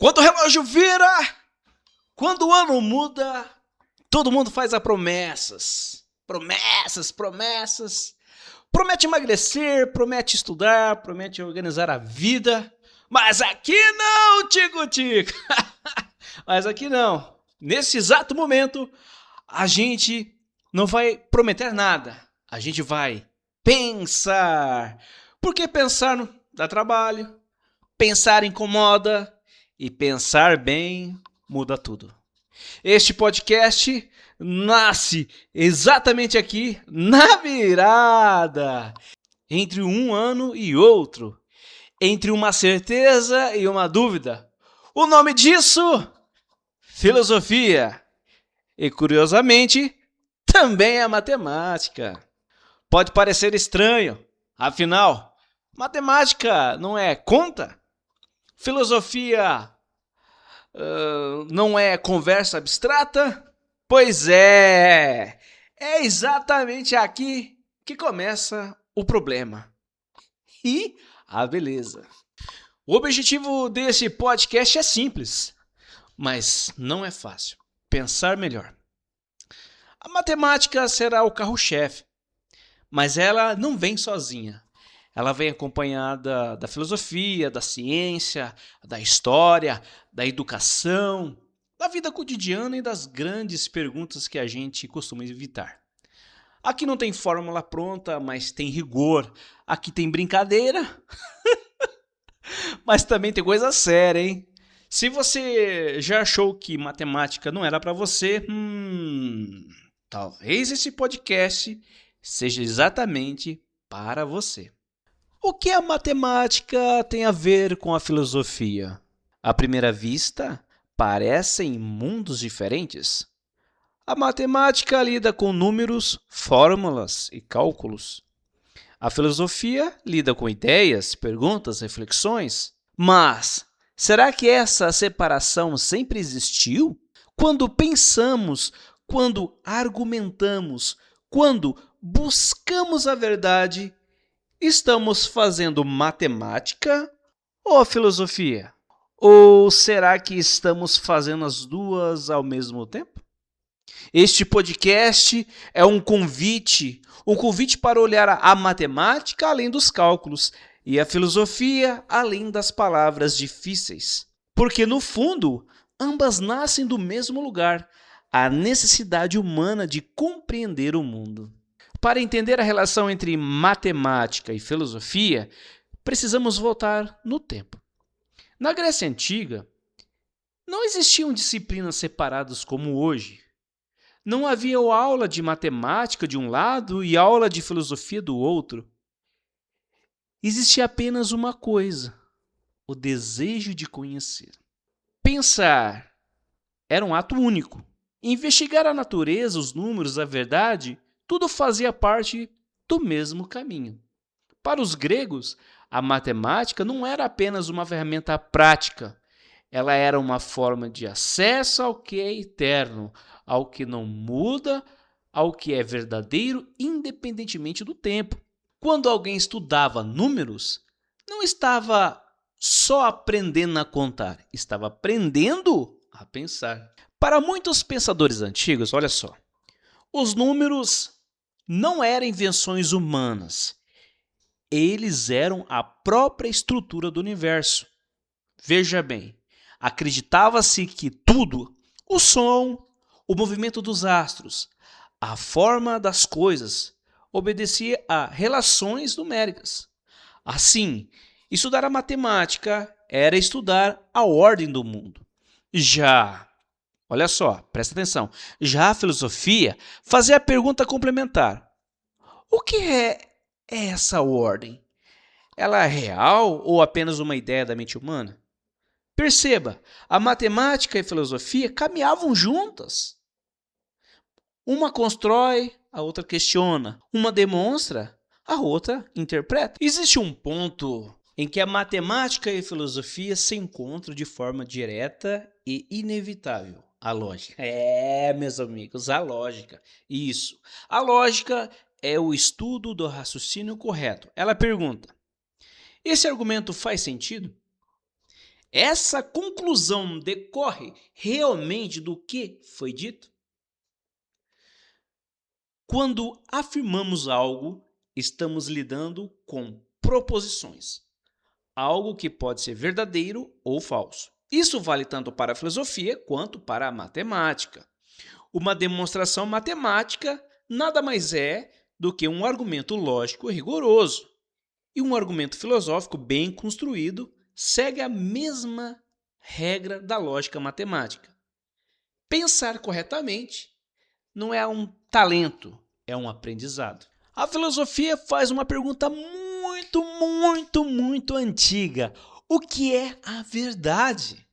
Quando o relógio vira, quando o ano muda, todo mundo faz promessas. Promessas. Promete emagrecer, promete estudar, promete organizar a vida. Mas aqui não, Tico-Tico. Mas aqui não. Nesse exato momento, a gente não vai prometer nada. A gente vai pensar. Porque pensar não dá trabalho. Pensar incomoda. E pensar bem muda tudo. Este podcast nasce exatamente aqui na virada. Entre um ano e outro. Entre uma certeza e uma dúvida. O nome disso? Filosofia. E curiosamente, também é matemática. Pode parecer estranho, afinal, matemática não é conta? Filosofia não é conversa abstrata? Pois é exatamente aqui que começa o problema e a beleza. O objetivo desse podcast é simples, mas não é fácil. Pensar melhor. A matemática será o carro-chefe, mas ela não vem sozinha. Ela vem acompanhada da filosofia, da ciência, da história, da educação, da vida cotidiana e das grandes perguntas que a gente costuma evitar. Aqui não tem fórmula pronta, mas tem rigor. Aqui tem brincadeira, mas também tem coisa séria, hein? Se você já achou que matemática não era para você, talvez esse podcast seja exatamente para você. O que a matemática tem a ver com a filosofia? À primeira vista, parecem mundos diferentes. A matemática lida com números, fórmulas e cálculos. A filosofia lida com ideias, perguntas, reflexões. Mas será que essa separação sempre existiu? Quando pensamos, quando argumentamos, quando buscamos a verdade, estamos fazendo matemática ou filosofia? Ou será que estamos fazendo as duas ao mesmo tempo? Este podcast é um convite para olhar a matemática além dos cálculos e a filosofia além das palavras difíceis. Porque, no fundo, ambas nascem do mesmo lugar, a necessidade humana de compreender o mundo. Para entender a relação entre matemática e filosofia, precisamos voltar no tempo. Na Grécia Antiga, não existiam disciplinas separadas como hoje. Não havia aula de matemática de um lado e aula de filosofia do outro. Existia apenas uma coisa: o desejo de conhecer. Pensar era um ato único. Investigar a natureza, os números, a verdade, tudo fazia parte do mesmo caminho. Para os gregos, a matemática não era apenas uma ferramenta prática. Ela era uma forma de acesso ao que é eterno, ao que não muda, ao que é verdadeiro, independentemente do tempo. Quando alguém estudava números, não estava só aprendendo a contar, estava aprendendo a pensar. Para muitos pensadores antigos, olha só, os números não eram invenções humanas. Eles eram a própria estrutura do universo. Veja bem, acreditava-se que tudo, o som, o movimento dos astros, a forma das coisas, obedecia a relações numéricas. Assim, estudar a matemática era estudar a ordem do mundo. Olha só, presta atenção, já a filosofia fazia a pergunta complementar: o que é essa ordem? Ela é real ou apenas uma ideia da mente humana? Perceba, a matemática e a filosofia caminhavam juntas. Uma constrói, a outra questiona. Uma demonstra, a outra interpreta. Existe um ponto em que a matemática e a filosofia se encontram de forma direta e inevitável: a lógica. Meus amigos, a lógica. Isso. A lógica é o estudo do raciocínio correto. Ela pergunta: esse argumento faz sentido? Essa conclusão decorre realmente do que foi dito? Quando afirmamos algo, estamos lidando com proposições, algo que pode ser verdadeiro ou falso. Isso vale tanto para a filosofia quanto para a matemática. Uma demonstração matemática nada mais é do que um argumento lógico rigoroso. E um argumento filosófico bem construído segue a mesma regra da lógica matemática. Pensar corretamente não é um talento, é um aprendizado. A filosofia faz uma pergunta muito antiga. O que é a verdade?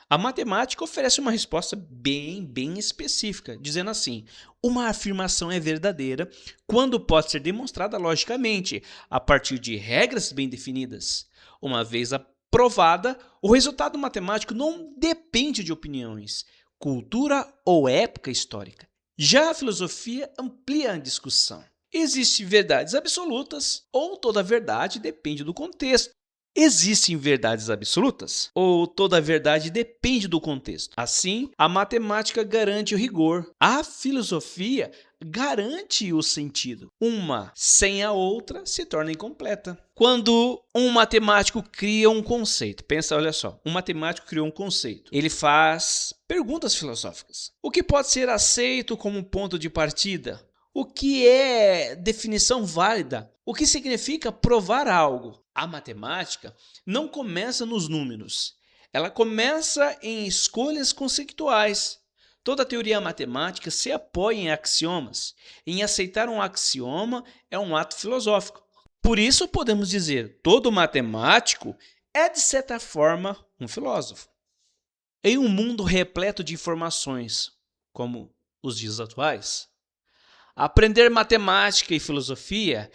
A matemática oferece uma resposta bem específica, dizendo assim: uma afirmação é verdadeira quando pode ser demonstrada logicamente, a partir de regras bem definidas. Uma vez aprovada, o resultado matemático não depende de opiniões, cultura ou época histórica. Já a filosofia amplia a discussão. Existem verdades absolutas ou toda verdade depende do contexto. Existem verdades absolutas ou toda verdade depende do contexto? Assim, a matemática garante o rigor. A filosofia garante o sentido. Uma sem a outra se torna incompleta. Quando um matemático cria um conceito, pensa, olha só, um matemático criou um conceito. Ele faz perguntas filosóficas. O que pode ser aceito como ponto de partida? O que é definição válida? O que significa provar algo? A matemática não começa nos números. Ela começa em escolhas conceituais. Toda teoria matemática se apoia em axiomas. Em aceitar um axioma é um ato filosófico. Por isso podemos dizer, todo matemático é, de certa forma, um filósofo. Em um mundo repleto de informações, como os dias atuais, aprender matemática e filosofia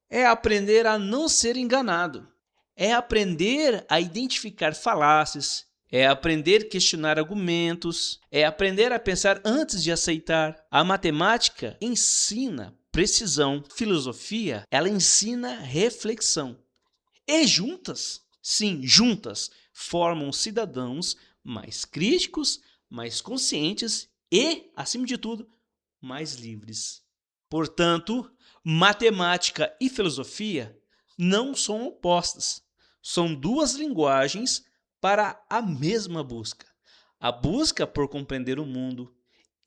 é aprender a não ser enganado, é aprender a identificar falácias, é aprender a questionar argumentos, é aprender a pensar antes de aceitar. A matemática ensina precisão, filosofia, ela ensina reflexão. E juntas, sim, juntas, formam cidadãos mais críticos, mais conscientes e, acima de tudo, mais livres. Portanto, matemática e filosofia não são opostas. São duas linguagens para a mesma busca. A busca por compreender o mundo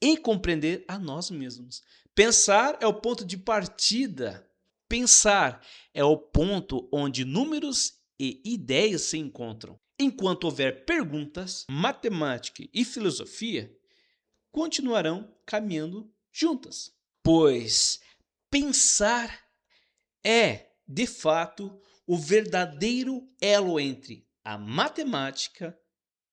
e compreender a nós mesmos. Pensar é o ponto de partida. Pensar é o ponto onde números e ideias se encontram. Enquanto houver perguntas, matemática e filosofia continuarão caminhando juntas, pois pensar é, de fato, o verdadeiro elo entre a matemática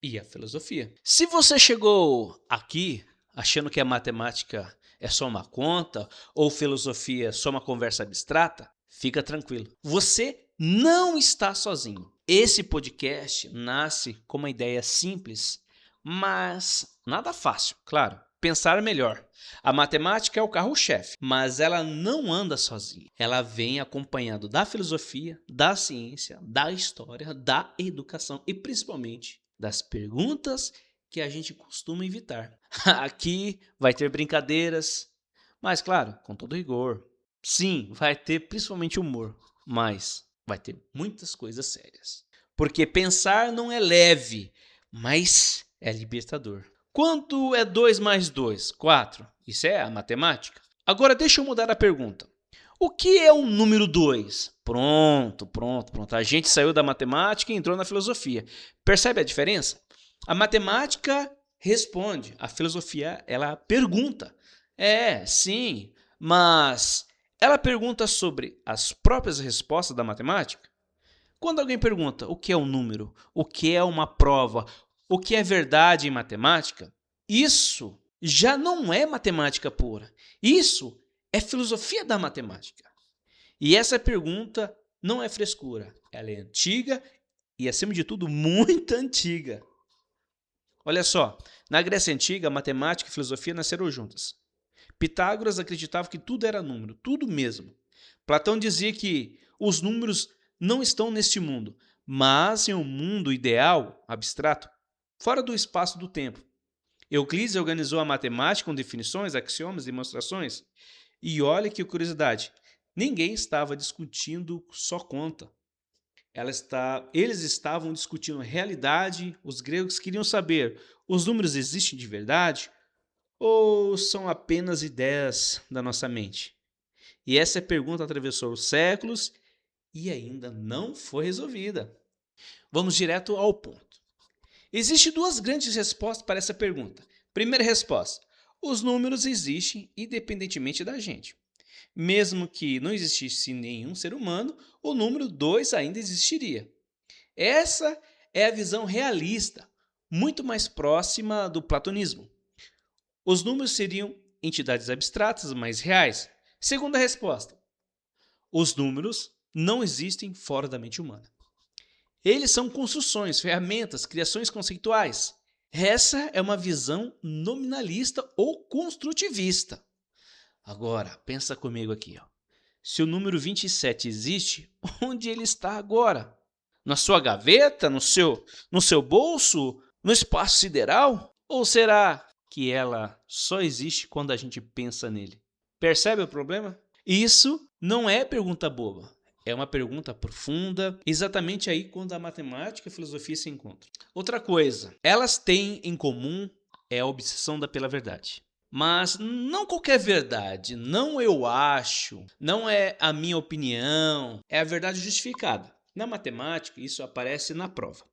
e a filosofia. Se você chegou aqui achando que a matemática é só uma conta ou filosofia é só uma conversa abstrata, fica tranquilo. Você não está sozinho. Esse podcast nasce com uma ideia simples, mas nada fácil, claro. Pensar melhor. A matemática é o carro-chefe, mas ela não anda sozinha. Ela vem acompanhado da filosofia, da ciência, da história, da educação e principalmente das perguntas que a gente costuma evitar. Aqui vai ter brincadeiras, mas claro, com todo rigor. Sim, vai ter principalmente humor, mas vai ter muitas coisas sérias. Porque pensar não é leve, mas é libertador. Quanto é 2 mais 2? 4. Isso é a matemática. Agora deixa eu mudar a pergunta. O que é o número 2? Pronto. A gente saiu da matemática e entrou na filosofia. Percebe a diferença? A matemática responde, a filosofia ela pergunta. Sim, mas ela pergunta sobre as próprias respostas da matemática? Quando alguém pergunta o que é um número, o que é uma prova, o que é verdade em matemática, isso já não é matemática pura. Isso é filosofia da matemática. E essa pergunta não é frescura. Ela é antiga e, acima de tudo, muito antiga. Olha só, na Grécia Antiga, matemática e filosofia nasceram juntas. Pitágoras acreditava que tudo era número, tudo mesmo. Platão dizia que os números não estão neste mundo, mas em um mundo ideal, abstrato, fora do espaço do tempo. Euclides organizou a matemática com definições, axiomas, demonstrações. E olha que curiosidade, ninguém estava discutindo só conta. Eles estavam discutindo realidade, os gregos queriam saber, os números existem de verdade ou são apenas ideias da nossa mente? E essa pergunta atravessou os séculos e ainda não foi resolvida. Vamos direto ao ponto. Existem duas grandes respostas para essa pergunta. Primeira resposta: os números existem independentemente da gente. Mesmo que não existisse nenhum ser humano, o número 2 ainda existiria. Essa é a visão realista, muito mais próxima do platonismo. Os números seriam entidades abstratas, mas reais. Segunda resposta: os números não existem fora da mente humana. Eles são construções, ferramentas, criações conceituais. Essa é uma visão nominalista ou construtivista. Agora, pensa comigo aqui. Se o número 27 existe, onde ele está agora? Na sua gaveta? No seu bolso? No espaço sideral? Ou será que ela só existe quando a gente pensa nele? Percebe o problema? Isso não é pergunta boba. É uma pergunta profunda, exatamente aí quando a matemática e a filosofia se encontram. Outra coisa, elas têm em comum a obsessão pela verdade. Mas não qualquer verdade, não eu acho, não é a minha opinião, é a verdade justificada. Na matemática, isso aparece na prova.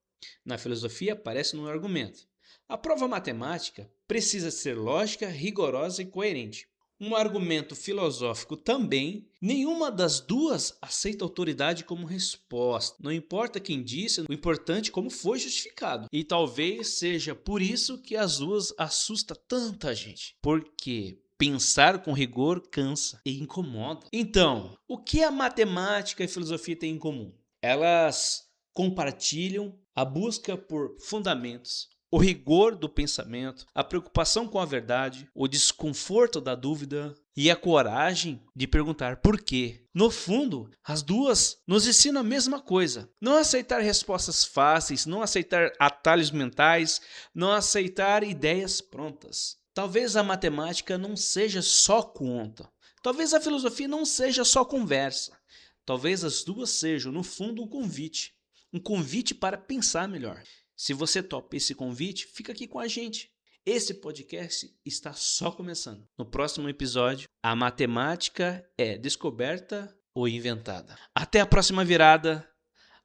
Na filosofia, aparece no argumento. A prova matemática precisa ser lógica, rigorosa e coerente. Um argumento filosófico também, nenhuma das duas aceita autoridade como resposta. Não importa quem disse, o importante é como foi justificado. E talvez seja por isso que as duas assustam tanta gente. Porque pensar com rigor cansa e incomoda. Então, o que a matemática e a filosofia têm em comum? Elas compartilham a busca por fundamentos, o rigor do pensamento, a preocupação com a verdade, o desconforto da dúvida e a coragem de perguntar por quê. No fundo, as duas nos ensinam a mesma coisa. Não aceitar respostas fáceis, não aceitar atalhos mentais, não aceitar ideias prontas. Talvez a matemática não seja só conta. Talvez a filosofia não seja só conversa. Talvez as duas sejam, no fundo, um convite para pensar melhor. Se você topa esse convite, fica aqui com a gente. Esse podcast está só começando. No próximo episódio, a matemática é descoberta ou inventada? Até a próxima virada,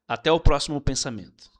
até o próximo pensamento.